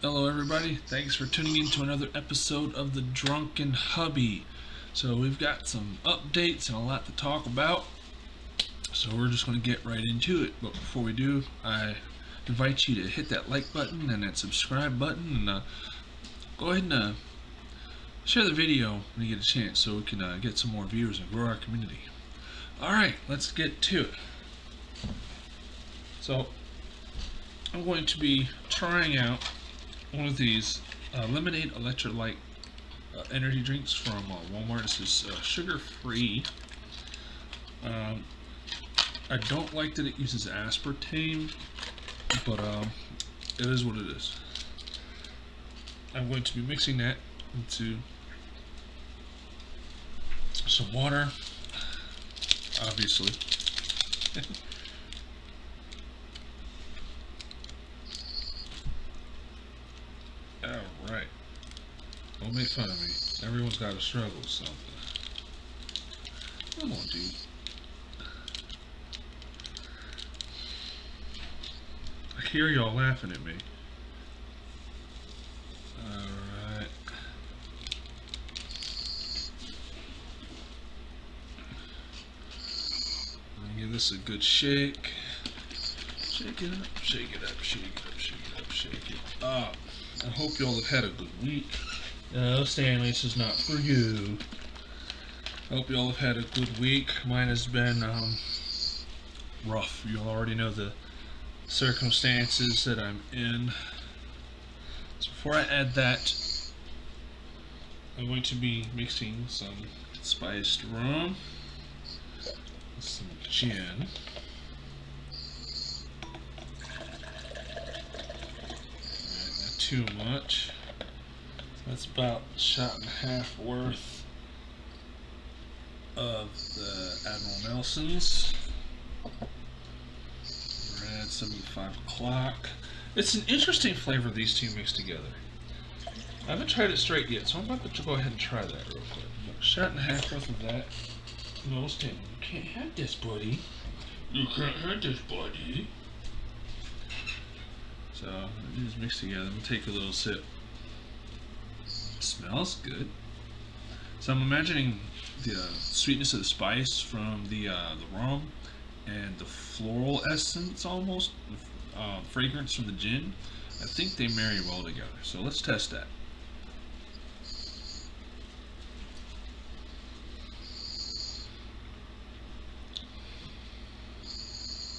Hello, everybody. Thanks for tuning in to another episode of the Drunken Hubby. So, we've got some updates and a lot to talk about. So, we're just going to get right into it. But before we do, I invite you to hit that like button and that subscribe button and go ahead and share the video when you get a chance so we can get some more viewers and grow our community. Alright, let's get to it. So, I'm going to be trying out one of these lemonade electrolyte energy drinks from Walmart. This is sugar-free. I don't like that it uses aspartame, but it is what it is. I'm going to be mixing that into some water, obviously. Alright. Don't make fun of me. Everyone's got to struggle with something. Come on, dude. I hear y'all laughing at me. Alright. Give this a good shake. Shake it up, shake it up, shake it up, shake it up, shake it up. I hope y'all have had a good week. No, Stanley, this is not for you. I hope y'all have had a good week. Mine has been rough. You already know the circumstances that I'm in. So before I add that, I'm going to be mixing some spiced rum, some gin, too much. That's about a shot and a half worth of the Admiral Nelson's. We're at 75 o'clock. It's an interesting flavor these two mixed together. I haven't tried it straight yet, so I'm about to go ahead and try that real quick. A shot and a half worth of that. No, Stanley, you can't have this, buddy. You can't have this, buddy. So, just mix together. I'm gonna take a little sip. It smells good. So I'm imagining the sweetness of the spice from the rum and the floral essence, almost fragrance from the gin. I think they marry well together. So let's test that.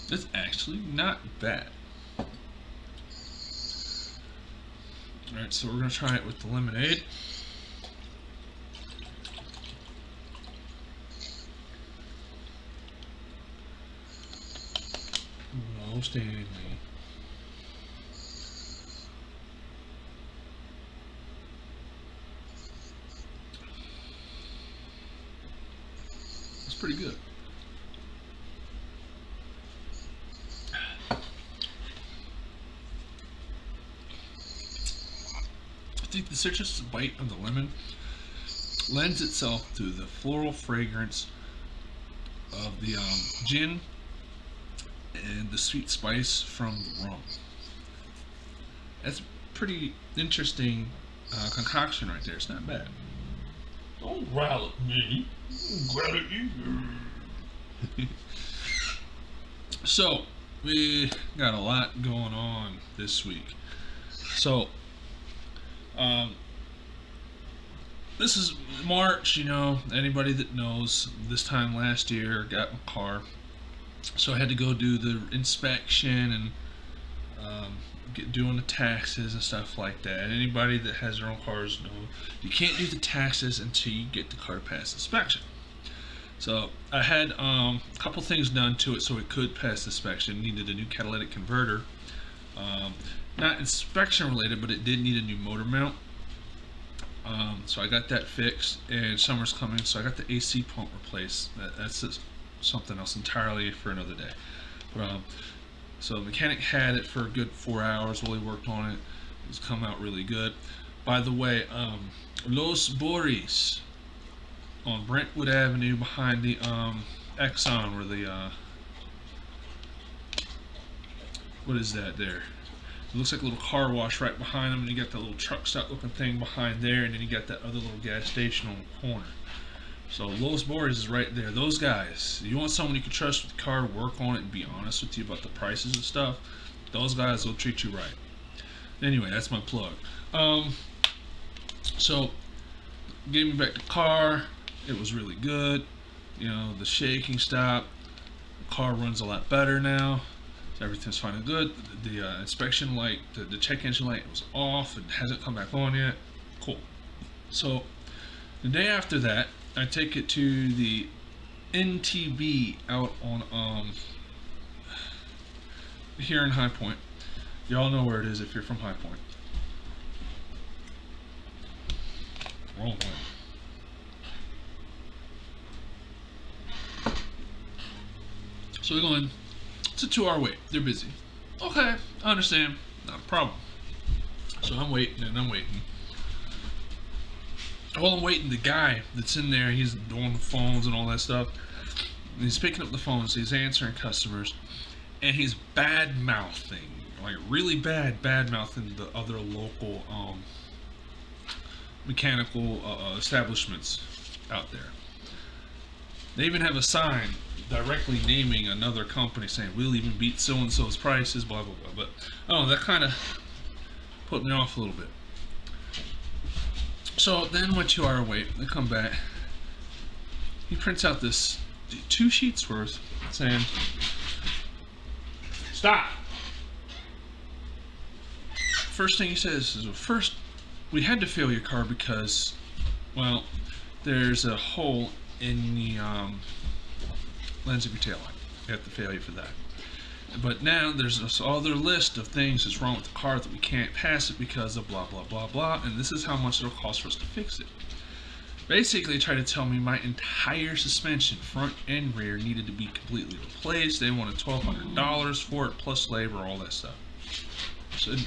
It's actually not bad. Alright, so we're going to try it with the lemonade. No, Stanley. It's pretty good. I think the citrus bite of the lemon lends itself to the floral fragrance of the gin and the sweet spice from the rum. That's a pretty interesting concoction right there. It's not bad. Don't growl at me. Growl at you. So, we got a lot going on this week. So, this is March, you know, anybody that knows, this time last year, got my car, so I had to go do the inspection and doing the taxes and stuff like that. Anybody that has their own cars know you can't do the taxes until you get the car past inspection. So I had a couple things done to it so it could pass inspection. It needed a new catalytic converter. Not inspection related, but it did need a new motor mount. So I got that fixed, and summer's coming, so I got the AC pump replaced. That's something else entirely for another day. But so the mechanic had it for a good 4 hours while he worked on it. It's come out really good. By the way, Los Boris on Brentwood Avenue behind the Exxon, where the what is that there? It looks like a little car wash right behind them, and you got that little truck stop looking thing behind there, and then you got that other little gas station on the corner. So Los Boys is right there. Those guys, you want someone you can trust with the car, work on it, and be honest with you about the prices and stuff, those guys will treat you right. Anyway, that's my plug. So, gave me back the car. It was really good. You know, the shaking stopped. The car runs a lot better now. Everything's fine and good. The inspection light, the check engine light was off. It hasn't come back on yet. Cool. So the day after that, I take it to the NTB out on here in High Point. Y'all know where it is if you're from High Point. Wrong one. So we're going. It's a 2-hour wait. They're busy. Okay, I understand. Not a problem. So I'm waiting and I'm waiting. While I'm waiting, the guy that's in there, he's doing the phones and all that stuff. And he's picking up the phones, he's answering customers, and he's bad-mouthing, like really bad-mouthing the other local mechanical establishments out there. They even have a sign directly naming another company saying, we'll even beat so-and-so's prices, blah, blah, blah. But, oh, that kind of put me off a little bit. So, then my 2-hour wait, I come back. He prints out this 2 sheets worth saying, stop! First thing he says is, first, we had to fail your car because, well, there's a hole in the lens of your taillight. We have to fail you for that. But now there's this other list of things that's wrong with the car that we can't pass it because of blah blah blah blah, and this is how much it'll cost for us to fix it. Basically tried to tell me my entire suspension, front and rear, needed to be completely replaced. They wanted $1,200 for it, plus labor, all that stuff. I said,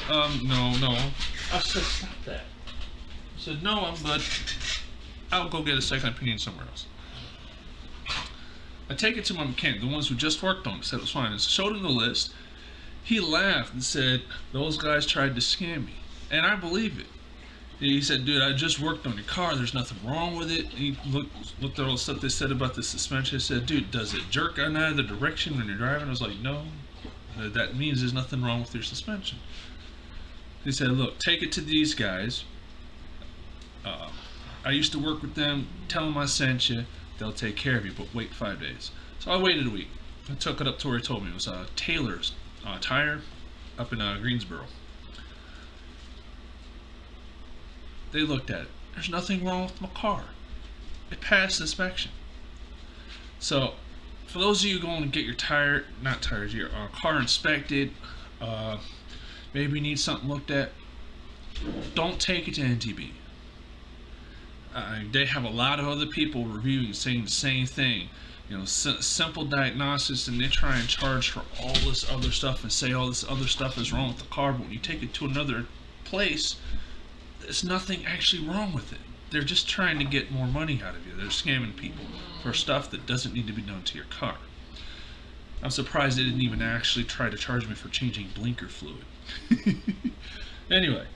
no. I said, stop that. I said, no, I'm good. I'll go get a second opinion somewhere else. I take it to my mechanic, the ones who just worked on it, said it was fine. I showed him the list. He laughed and said, those guys tried to scam me. And I believe it. He said, dude, I just worked on your car. There's nothing wrong with it. He looked at all the stuff they said about the suspension. I said, dude, does it jerk in either direction when you're driving? I was like, no. That means there's nothing wrong with your suspension. He said, look, take it to these guys. I used to work with them. Tell them I sent you. They'll take care of you, but wait 5 days. So I waited a week. I took it up to where he told me. It was Taylor's tire up in Greensboro. They looked at it. There's nothing wrong with my car. It passed inspection. So, for those of you going to get your your car inspected, maybe you need something looked at, don't take it to NTB. They have a lot of other people reviewing saying the same thing. You know, simple diagnosis, and they try and charge for all this other stuff and say all this other stuff is wrong with the car, but when you take it to another place, there's nothing actually wrong with it. They're just trying to get more money out of you. They're scamming people for stuff that doesn't need to be done to your car. I'm surprised they didn't even actually try to charge me for changing blinker fluid. Anyway.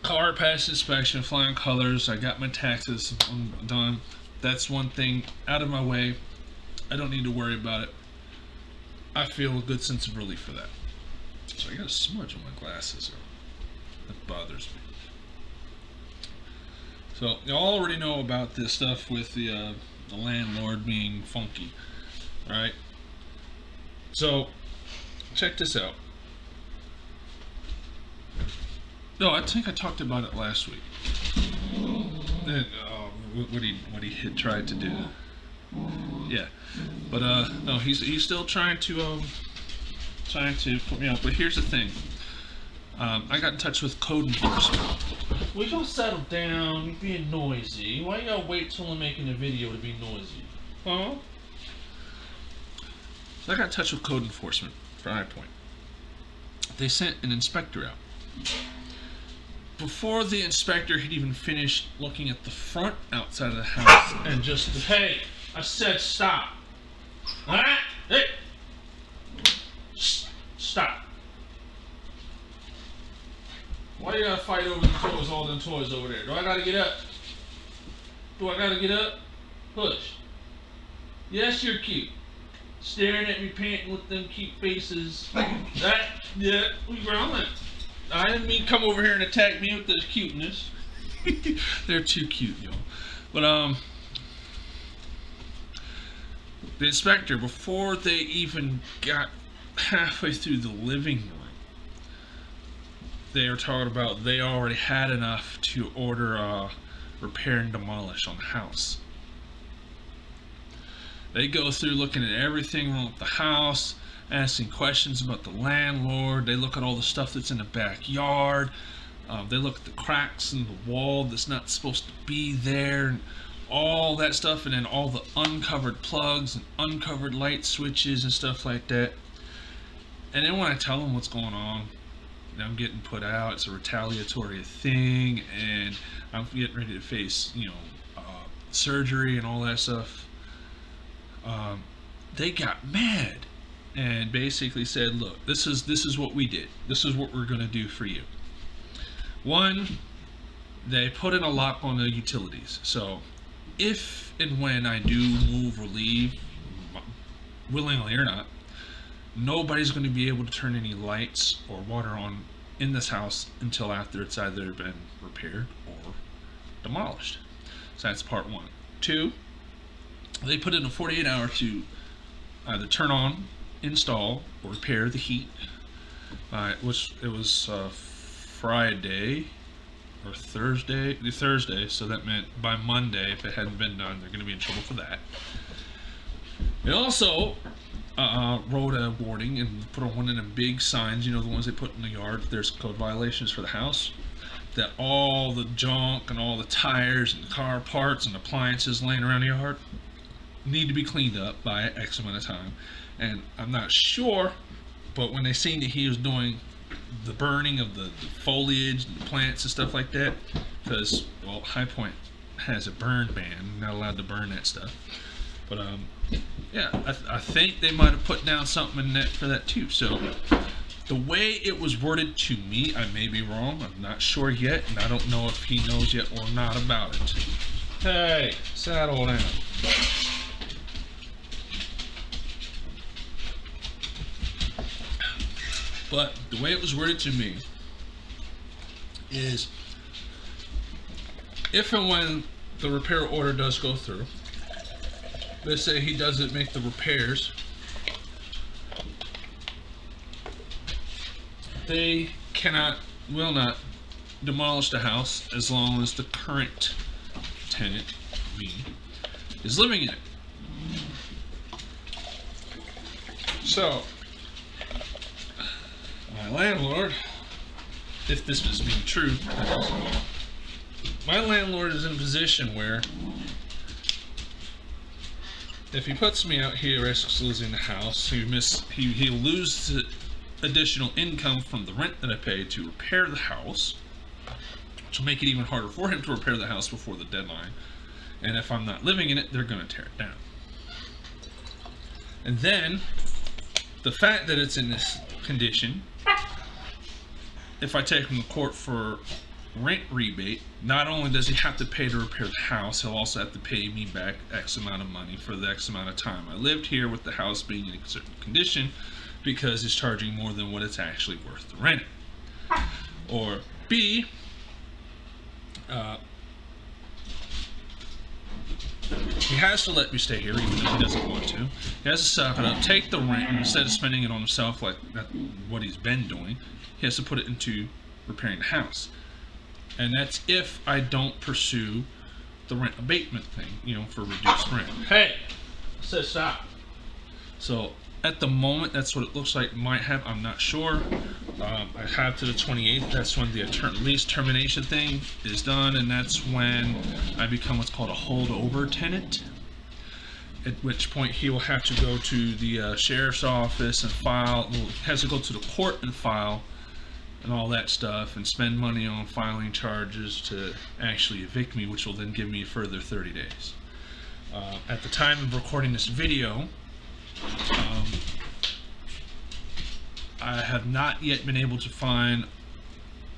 Car passed inspection, flying colors. I got my taxes done. That's one thing out of my way. I don't need to worry about it. I feel a good sense of relief for that. So I got a smudge on my glasses. That bothers me. So you all already know about this stuff with the landlord being funky, right? So check this out. No, I think I talked about it last week. And, what he had tried to do. Yeah, but no, he's still trying to put me out. But here's the thing. I got in touch with code enforcement. We gonna settle down. You're being noisy. Why you gotta wait till I'm making a video to be noisy? Huh? So I got in touch with code enforcement for High Point. They sent an inspector out. Before the inspector had even finished looking at the front outside of the house and just, hey, I said stop. Alright? Hey! Why you gotta fight over the toys, all them toys over there? Do I gotta get up? Do I gotta get up? Push. Yes, you're cute. Staring at me panting with them cute faces. Yeah, we growling. I didn't mean come over here and attack me with this cuteness. They're too cute, y'all. But the inspector, before they even got halfway through the living room, they were talking about they already had enough to order repair and demolish on the house. They go through looking at everything wrong with the house, asking questions about the landlord. They look at all the stuff that's in the backyard. They look at the cracks in the wall that's not supposed to be there, and all that stuff, and then all the uncovered plugs and uncovered light switches and stuff like that. And then when I tell them what's going on, I'm getting put out, it's a retaliatory thing, and I'm getting ready to face, surgery and all that stuff. They got mad and basically said, look, this is what we did. This is what we're going to do for you. One, they put in a lock on the utilities. So if and when I do move or leave, willingly or not, nobody's going to be able to turn any lights or water on in this house until after it's either been repaired or demolished. So that's part one. Two, they put in a 48 hour to either turn on, install, or repair the heat. It was Friday or Thursday, so that meant by Monday, if it hadn't been done, they're going to be in trouble for that. They also wrote a warning and put one in the big signs, the ones they put in the yard, if there's code violations for the house, that all the junk and all the tires and car parts and appliances laying around the yard need to be cleaned up by X amount of time. And I'm not sure, but when they seen that he was doing the burning of the foliage and the plants and stuff like that, because, well, High Point has a burn ban, not allowed to burn that stuff. But yeah, I think they might have put down something in that for that too. So the way it was worded to me, I may be wrong, I'm not sure yet, and I don't know if he knows yet or not about it. Hey, settle down. But the way it was worded to me is, if and when the repair order does go through, let's say he doesn't make the repairs, they will not demolish the house as long as the current tenant, me, is living in it. So my landlord, if this was being true, my landlord is in a position where if he puts me out, he risks losing the house. He'll lose the additional income from the rent that I pay to repair the house, which will make it even harder for him to repair the house before the deadline. And if I'm not living in it, they're going to tear it down. And then the fact that it's in this condition, if I take him to court for rent rebate, not only does he have to pay to repair the house, he'll also have to pay me back X amount of money for the X amount of time I lived here with the house being in a certain condition, because he's charging more than what it's actually worth to rent it. Or B, he has to let me stay here even though he doesn't want to. He has to suck it up, take the rent, and instead of spending it on himself like what he's been doing, he has to put it into repairing the house. And that's if I don't pursue the rent abatement thing, for reduced rent. Hey, I said stop. So at the moment, that's what it looks like might have. I'm not sure. I have to the 28th. That's when the lease termination thing is done, and that's when I become what's called a holdover tenant. At which point he will have to go to the sheriff's office and file. Has to go to the court and file and all that stuff, and spend money on filing charges to actually evict me, which will then give me a further 30 days. At the time of recording this video, I have not yet been able to find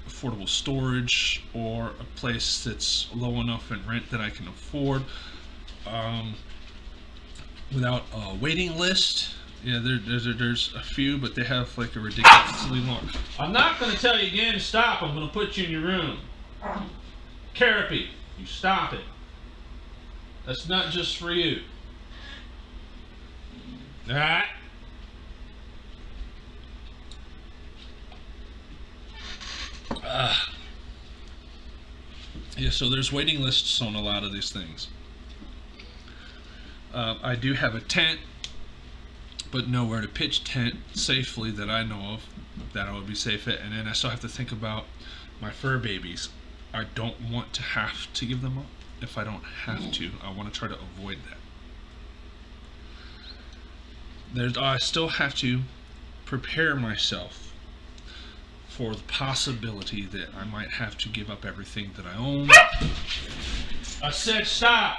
affordable storage or a place that's low enough in rent that I can afford, um, without a waiting list. Yeah, there's a few, but they have like a ridiculously long. I'm not going to tell you again to stop. I'm going to put you in your room. Carapy, you stop it. That's not just for you. Alright? Yeah, so there's waiting lists on a lot of these things. I do have a tent, but nowhere to pitch tent safely that I know of that I would be safe at. And then I still have to think about my fur babies. I don't want to have to give them up. If I don't have to, I want to try to avoid that. I still have to prepare myself for the possibility that I might have to give up everything that I own. I said stop!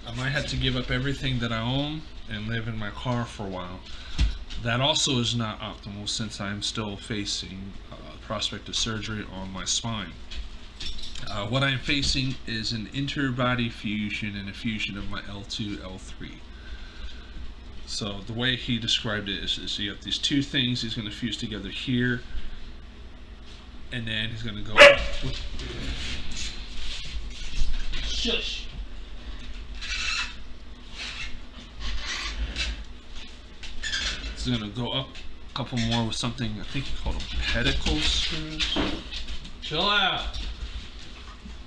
I might have to give up everything that I own and live in my car for a while. That also is not optimal since I'm still facing the prospect of surgery on my spine. What I'm facing is an interbody fusion and a fusion of my L2, L3. So the way he described it is you have these two things he's going to fuse together here, and then he's going to go up. Shush! He's going to go up a couple more with something, I think he called them pedicle screws. Chill out!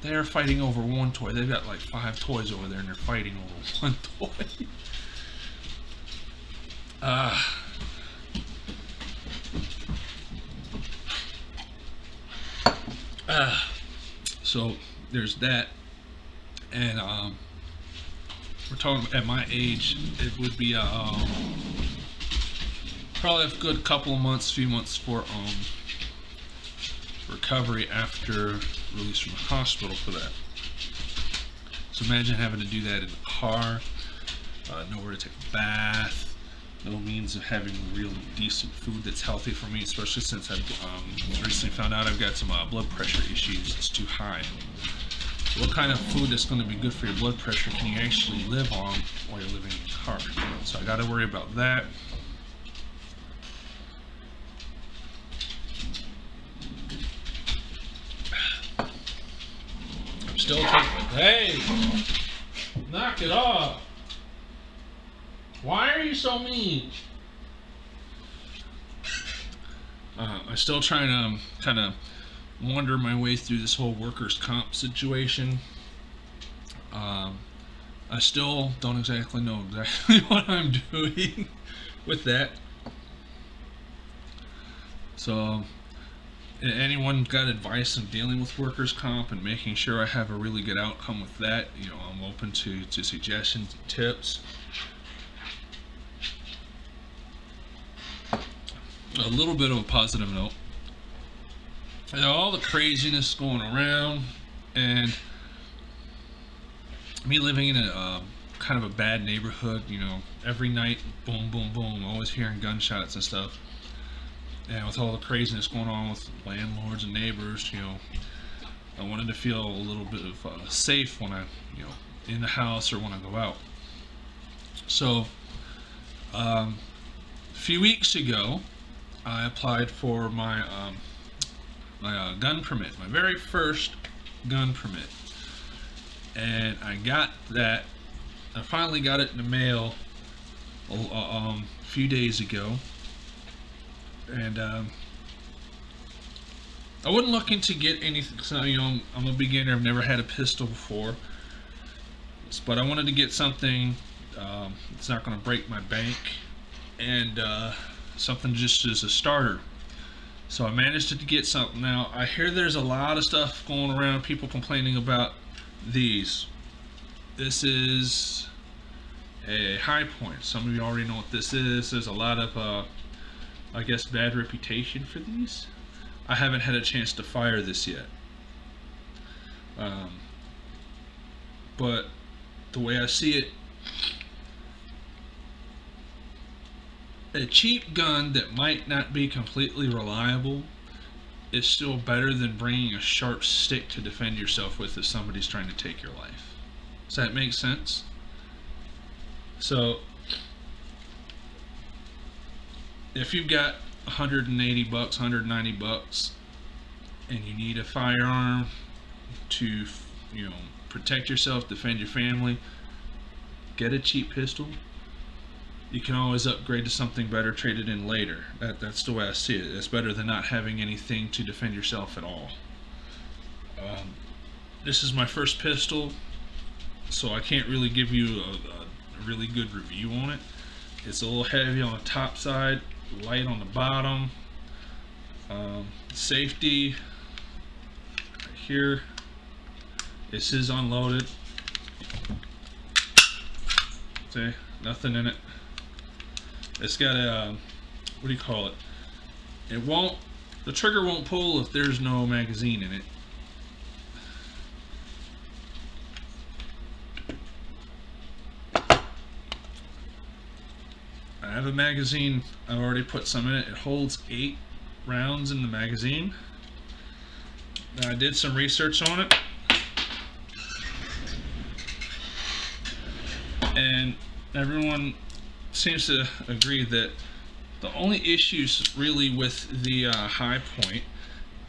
They're fighting over one toy. They've got like 5 toys over there and they're fighting over one toy. So there's that, and we're talking at my age, it would be probably a good couple of months, few months for recovery after release from the hospital for that. So imagine having to do that in the car, nowhere to take a bath, no means of having real decent food that's healthy for me, especially since I've recently found out I've got some blood pressure issues. It's too high. So what kind of food that's going to be good for your blood pressure can you actually live on while you're living in the car? So I got to worry about that. I'm still taking. Hey, knock it off. Why are you so mean? I'm still trying to kind of wander my way through this whole workers' comp situation. I still don't exactly know exactly what I'm doing with that. So, anyone got advice on dealing with workers' comp and making sure I have a really good outcome with that? You know, I'm open to suggestions and tips. A little bit of a positive note. You know, all the craziness going around, and me living in a kind of a bad neighborhood. You know, every night, boom, boom, boom, always hearing gunshots and stuff. And with all the craziness going on with landlords and neighbors, you know, I wanted to feel a little bit of safe when I, you know, in the house or when I go out. So, a few weeks ago, I applied for my gun permit, my very first gun permit, and I got that. I finally got it in the mail a few days ago, and I wasn't looking to get anything. So, you know, I'm a beginner. I've never had a pistol before, but I wanted to get something that's not going to break my bank, and something just as a starter. So I managed to get something. Now I hear there's a lot of stuff going around, people complaining about these. This is a high point. Some of you already know what this is. There's a lot of I guess bad reputation for these. I haven't had a chance to fire this yet, but the way I see it, A cheap gun that might not be completely reliable is still better than bringing a sharp stick to defend yourself with if somebody's trying to take your life. Does that make sense? So, if you've got $180, $190, and you need a firearm to, protect yourself, defend your family, get a cheap pistol. You can always upgrade to something better, trade it in later. That's the way I see it. It's better than not having anything to defend yourself at all. This is my first pistol, so I can't really give you a really good review on it. It's a little heavy on the top side, light on the bottom. Safety right here. This is unloaded. See, nothing in it. It's got a, what do you call it? The trigger won't pull if there's no magazine in it. I have a magazine, I've already put some in it. It holds 8 rounds in the magazine. Now, I did some research on it, and everyone seems to agree that the only issues really with the high point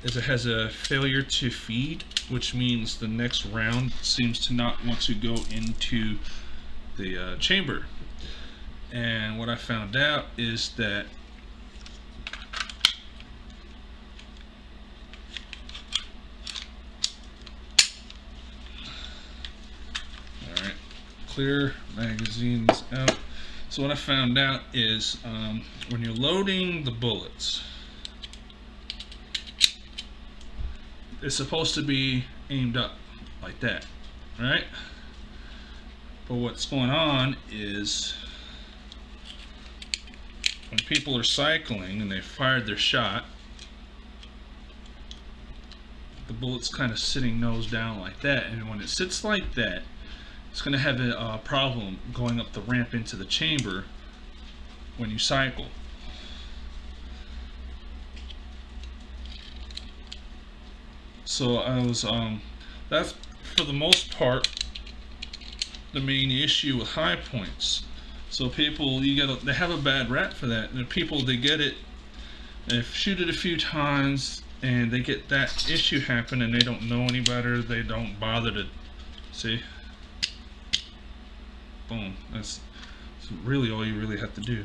is it has a failure to feed, which means the next round seems to not want to go into the chamber. And what I found out is that alright, clear magazines out. So what I found out is when you're loading the bullets, it's supposed to be aimed up like that, right? But what's going on is when people are cycling and they fired their shot, the bullet's kind of sitting nose down like that, and when it sits like that, it's going to have a problem going up the ramp into the chamber when you cycle. So I was that's for the most part the main issue with high points. So people, they have a bad rap for that, and the people, they get it, they shoot it a few times and they get that issue happen, and they don't know any better. They don't bother to see. Boom. That's really all you really have to do.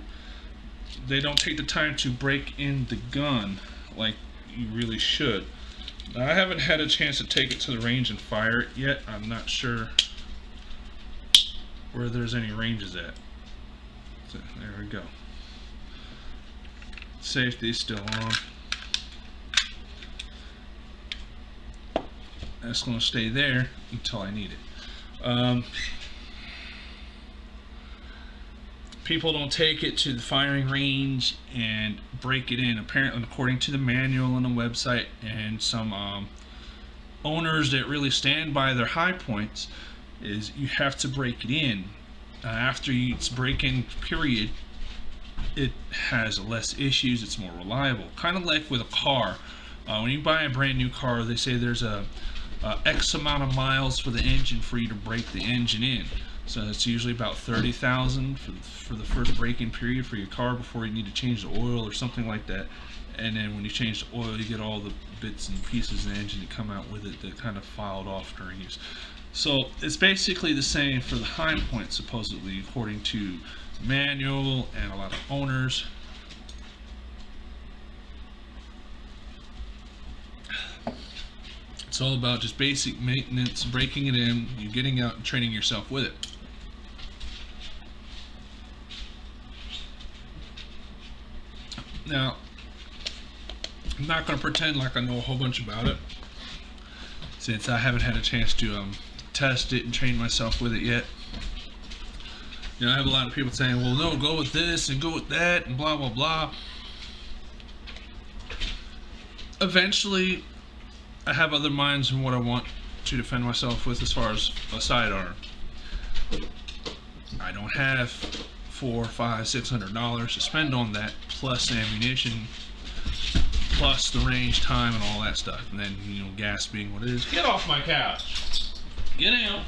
They don't take the time to break in the gun like you really should. Now, I haven't had a chance to take it to the range and fire it yet. I'm not sure where there's any ranges at. So, there we go. Safety's still on. That's going to stay there until I need it. People don't take it to the firing range and break it in. Apparently, according to the manual on the website and some owners that really stand by their high points, is you have to break it in. After its break-in period, it has less issues, it's more reliable. Kind of like with a car. When you buy a brand new car, they say there's a X amount of miles for the engine for you to break the engine in. So it's usually about 30,000 for the first break-in period for your car before you need to change the oil or something like that. And then when you change the oil, you get all the bits and pieces of the engine that come out with it that kind of filed off during use. So it's basically the same for the high point, supposedly, according to manual and a lot of owners. It's all about just basic maintenance, breaking it in, you getting out and training yourself with it. Now, I'm not going to pretend like I know a whole bunch about it, since I haven't had a chance to test it and train myself with it yet. You know, I have a lot of people saying, well, no, go with this and go with that and blah, blah, blah. Eventually, I have other minds in what I want to defend myself with as far as a sidearm. I don't have $400, $500, $600 to spend on that, plus ammunition, plus the range time and all that stuff. And then, you know, gas being what it is. Get off my couch. Get down.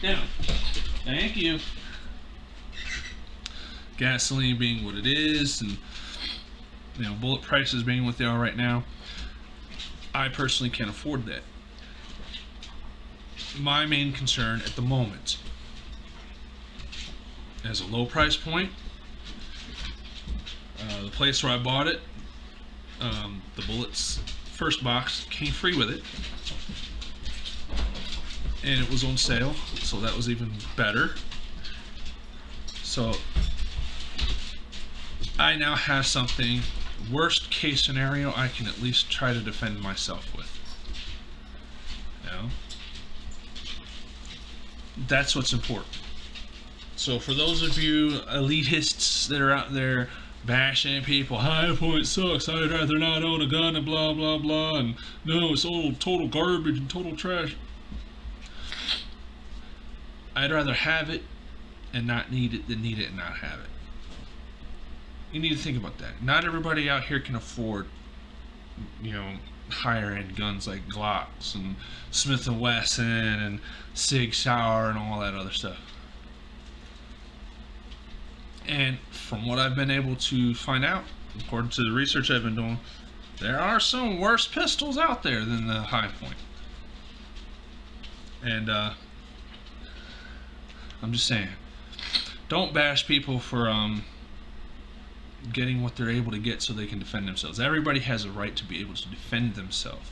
Down. Thank you. Gasoline being what it is, and, you know, bullet prices being what they are right now. I personally can't afford that. My main concern at the moment, as a low price point, the place where I bought it, the bullets first box came free with it, and it was on sale, so that was even better. So I now have something, worst case scenario, I can at least try to defend myself with. You know? That's what's important. So for those of you elitists that are out there bashing people, High Point sucks, I'd rather not own a gun and blah blah blah, and no, it's all total garbage and total trash. I'd rather have it and not need it than need it and not have it. You need to think about that. Not everybody out here can afford, you know, higher end guns like Glocks and Smith & Wesson and Sig Sauer and all that other stuff. And from what I've been able to find out, according to the research I've been doing, there are some worse pistols out there than the High Point. And I'm just saying, don't bash people for getting what they're able to get so they can defend themselves. Everybody has a right to be able to defend themselves.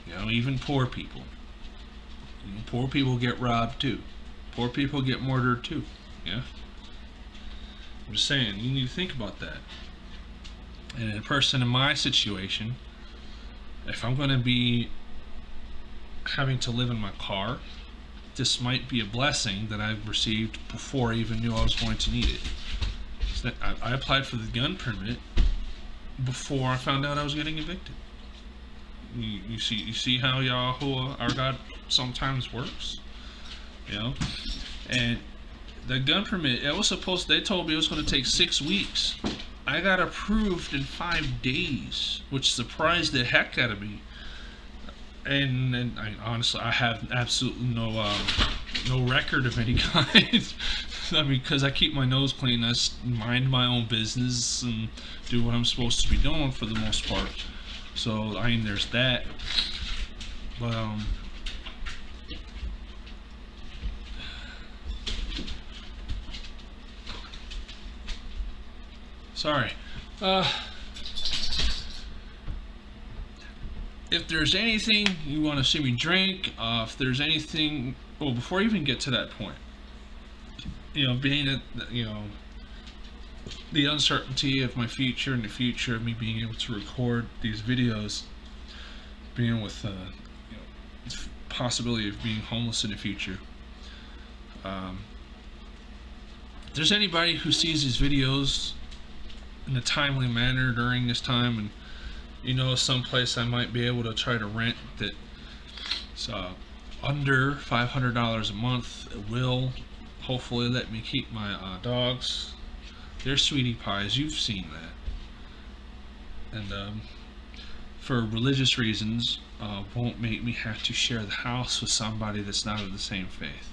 You know, even poor people. You know, poor people get robbed too. Poor people get murdered too. Yeah. I'm just saying, you need to think about that. And a person in my situation, if I'm going to be having to live in my car, this might be a blessing that I've received before I even knew I was going to need it. So I applied for the gun permit before I found out I was getting evicted. You see how Yahoo, our God, sometimes works, you know. And the gun permit, it was supposed. They told me it was going to take 6 weeks. I got approved in 5 days, which surprised the heck out of me. And honestly, I have absolutely no record of any kind. I mean, because I keep my nose clean, I mind my own business and do what I'm supposed to be doing for the most part. So, I mean, there's that. But, sorry. If there's anything you want to see me drink, if there's anything, well, before I even get to that point, you know, being that, you know, the uncertainty of my future and the future of me being able to record these videos, being with, you know, possibility of being homeless in the future. If there's anybody who sees these videos in a timely manner during this time, and you know, someplace I might be able to try to rent that's under $500 a month, it will hopefully let me keep my dogs. They're sweetie pies, you've seen that. And for religious reasons, won't make me have to share the house with somebody that's not of the same faith.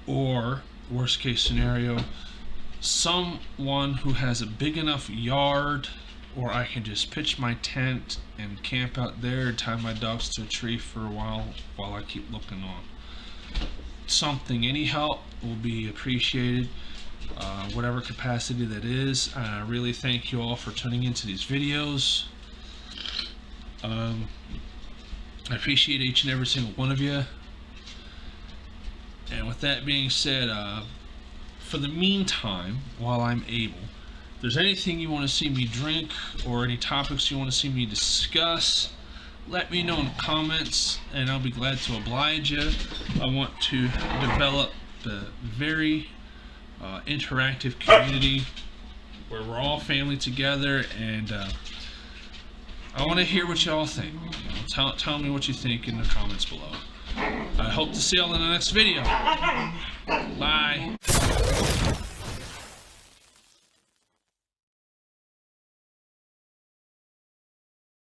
Or, worst case scenario, someone who has a big enough yard, or I can just pitch my tent and camp out there and tie my dogs to a tree for a while I keep looking on. Something, any help will be appreciated, whatever capacity that is. I really thank you all for tuning into these videos. I appreciate each and every single one of you. And with that being said, for the meantime, while I'm able, if there's anything you want to see me drink or any topics you want to see me discuss, let me know in the comments and I'll be glad to oblige you. I want to develop a very interactive community where we're all family together, and I want to hear what y'all think. You know, tell me what you think in the comments below. I hope to see y'all in the next video. Bye.